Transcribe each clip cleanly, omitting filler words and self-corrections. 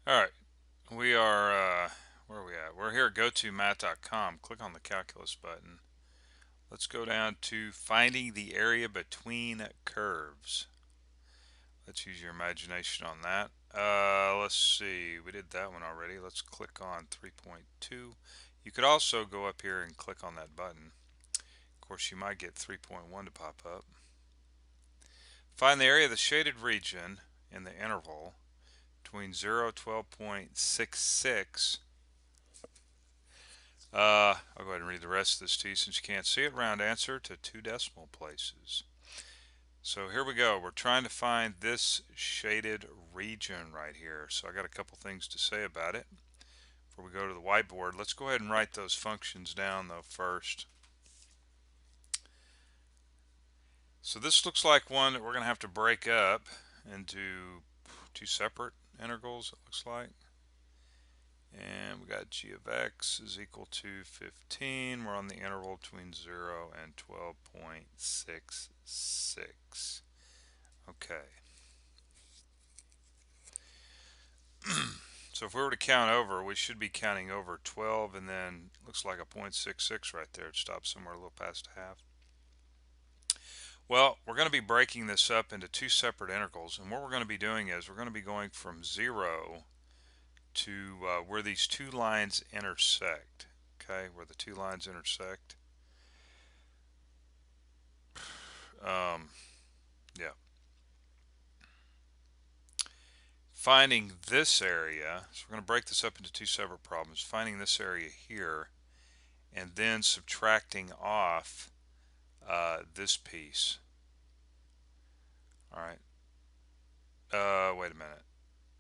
All right, we are, where are we at? We're here at gotomath.com. Click on the calculus button. Let's go down to finding the area between curves. Let's use your imagination on that. Let's see, we did that one already. Let's click on 3.2. You could also go up here and click on that button. Of course, you might get 3.1 to pop up. Find the area of the shaded region in the interval between 0 and 12.66. I'll go ahead and read the rest of this to you since you can't see it. Round answer to 2 decimal places. So here we go. We're trying to find this shaded region right here. So I got a couple things to say about it before we go to the whiteboard. Let's go ahead and write those functions down though first. So this looks like one that we're going to have to break up into 2 separate integrals, it looks like. And we got g of x is equal to 15. We're on the interval between 0 and 12.66. Okay. So if we were to count over, we should be counting over 12, and then looks like a 0.66 right there. It stops somewhere a little past half. Well, we're going to be breaking this up into 2 separate integrals, and what we're going to be doing is we're going to be going from 0 to where these 2 lines intersect. Okay, where the 2 lines intersect. Yeah. Finding this area, so we're going to break this up into 2 separate problems. Finding this area here, and then subtracting off this piece. All right. Wait a minute.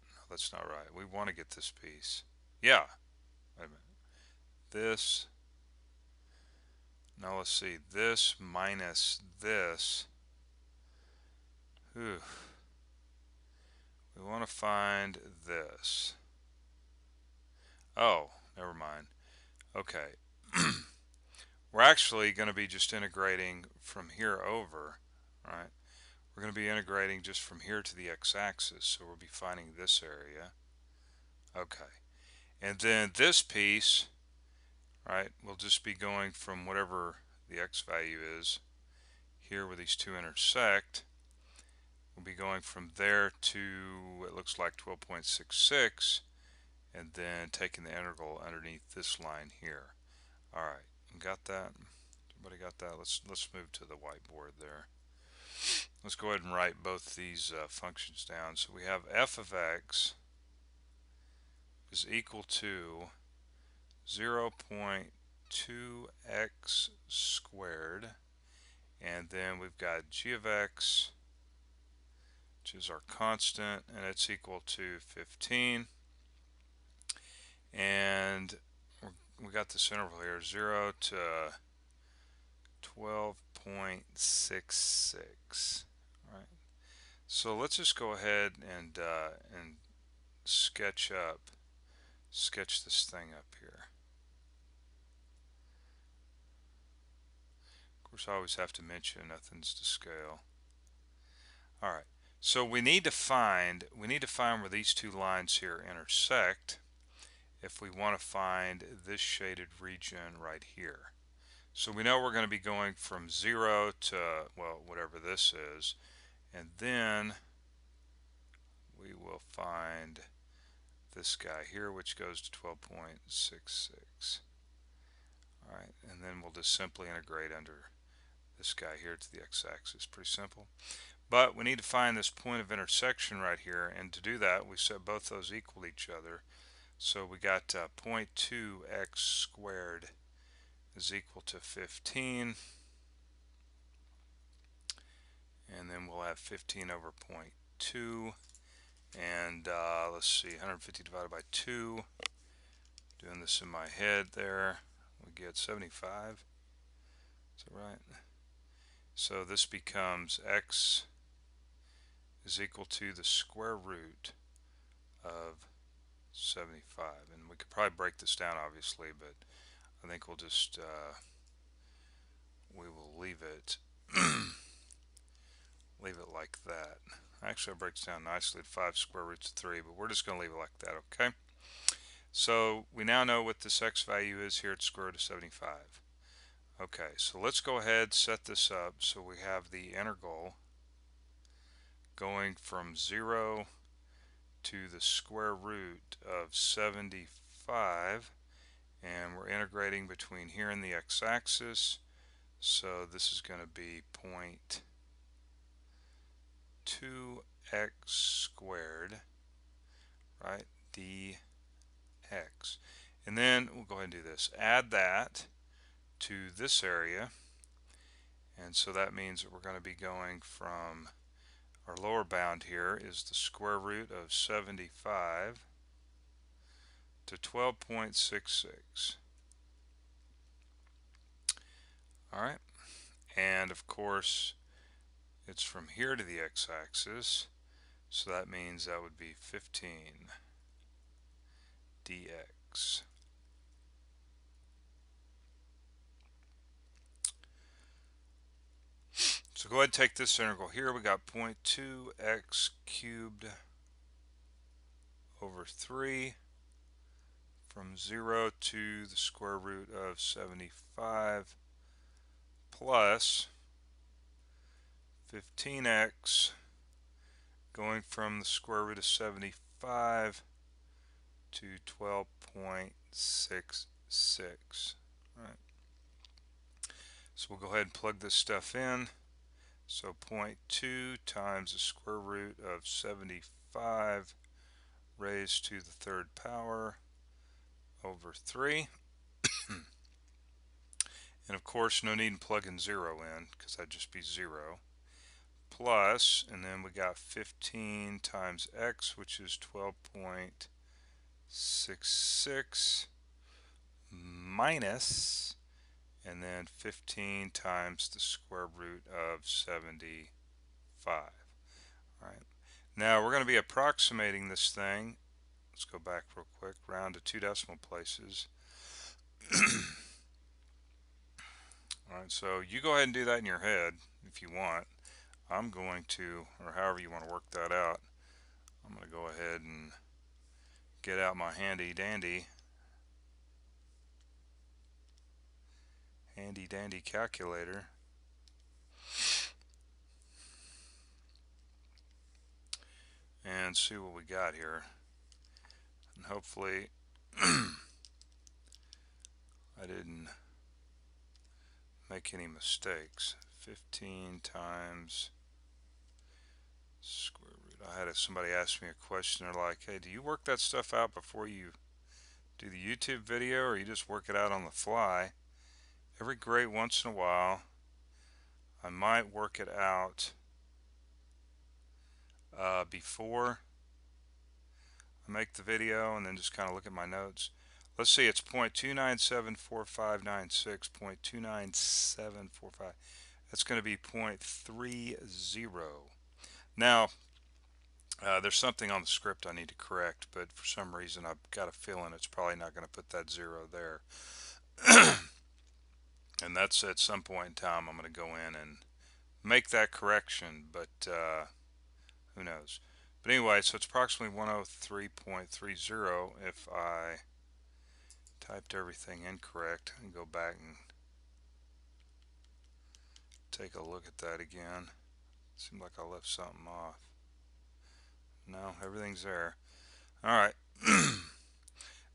No, that's not right. We want to get this piece. Yeah. Wait a minute. This. Now let's see. This minus this. Whew. We want to find this. Oh, never mind. Okay. We're actually going to be just integrating from here over, right? We're going to be integrating just from here to the x-axis, so we'll be finding this area. Okay. And then this piece, right, we'll just be going from whatever the x value is here where these two intersect. We'll be going from there to, it looks like 12.66, and then taking the integral underneath this line here. All right, got that? Everybody got that? Let's move to the whiteboard there. Let's go ahead and write both these functions down. So we have f of x is equal to 0.2x squared, and then we've got g of x, which is our constant, and it's equal to 15. And we got this interval here, 0 to 12.66. Right. So let's just go ahead and sketch this thing up here. Of course, I always have to mention nothing's to scale. All right. So we need to find where these 2 lines here intersect if we want to find this shaded region right here. So we know we're going to be going from 0 to, well, whatever this is, and then we will find this guy here, which goes to 12.66. All right, and then we'll just simply integrate under this guy here to the x-axis. Pretty simple. But we need to find this point of intersection right here, and to do that we set both those equal to each other. So we got 0.2x squared is equal to 15, and then we'll have 15 over 0.2, and let's see, 150 divided by 2, doing this in my head there, we get 75. Is that right? So this becomes x is equal to the square root of 75, and we could probably break this down obviously, but I think we'll just we will leave it like that. Actually, it breaks down nicely to 5 square roots of 3, but we're just going to leave it like that, okay? So we now know what this x value is here at square root of 75. Okay, so let's go ahead, set this up so we have the integral going from 0 to the square root of 75, and we're integrating between here and the x-axis, so this is going to be 0.2x squared, right, dx. And then we'll go ahead and do this. Add that to this area, and so that means that we're going to be going from our lower bound here is the square root of 75 to 12.66. Alright, and of course it's from here to the x-axis, so that means that would be 15 dx. So go ahead and take this integral here. We got 0.2x cubed over 3 from 0 to the square root of 75 plus 15x going from the square root of 75 to 12.66. Right. So we'll go ahead and plug this stuff in. So 0.2 times the square root of 75 raised to the third power over 3. And of course, no need in plugging 0 in because that'd just be 0. Plus, and then we got 15 times x, which is 12.66 minus, and then 15 times the square root of 75. All right. Now we're going to be approximating this thing. Let's go back real quick, round to 2 decimal places. Alright, so you go ahead and do that in your head if you want. I'm going to, or however you want to work that out, I'm going to go ahead and get out my handy dandy calculator. And see what we got here. And hopefully I didn't make any mistakes. 15 times square root. I had somebody ask me a question. They're like, hey, do you work that stuff out before you do the YouTube video, or you just work it out on the fly? Every great once in a while I might work it out before I make the video and then just kind of look at my notes. Let's see, it's 0.2974596, 0.29745. That's going to be 0.30. Now, there's something on the script I need to correct, but for some reason I've got a feeling it's probably not going to put that 0 there. And that's at some point in time I'm going to go in and make that correction, but who knows. But anyway, so it's approximately 103.30 if I typed everything incorrect and go back and take a look at that again. Seemed like I left something off. No, everything's there. Alright.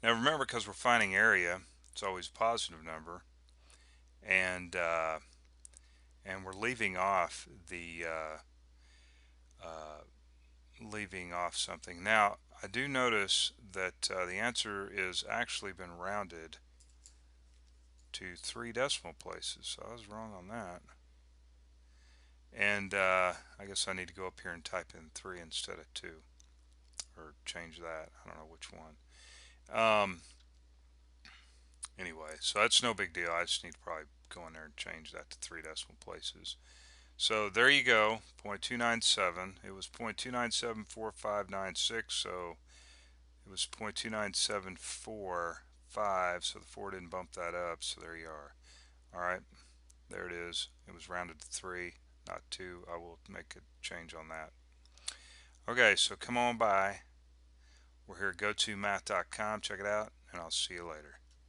Now remember, because we're finding area, it's always a positive number, and we're leaving off the something. Now I do notice that the answer is actually been rounded to 3 decimal places, so I was wrong on that. And I guess I need to go up here and type in 3 instead of 2, or change that. I don't know which one. Anyway, so that's no big deal. I just need to probably go in there and change that to 3 decimal places. So there you go, 0.297. It was 0.2974596, so it was 0.29745, so the 4 didn't bump that up, so there you are. Alright, there it is. It was rounded to 3. not 2. I will make a change on that. Okay, so come on by. We're here at gotomath.com. Check it out, and I'll see you later.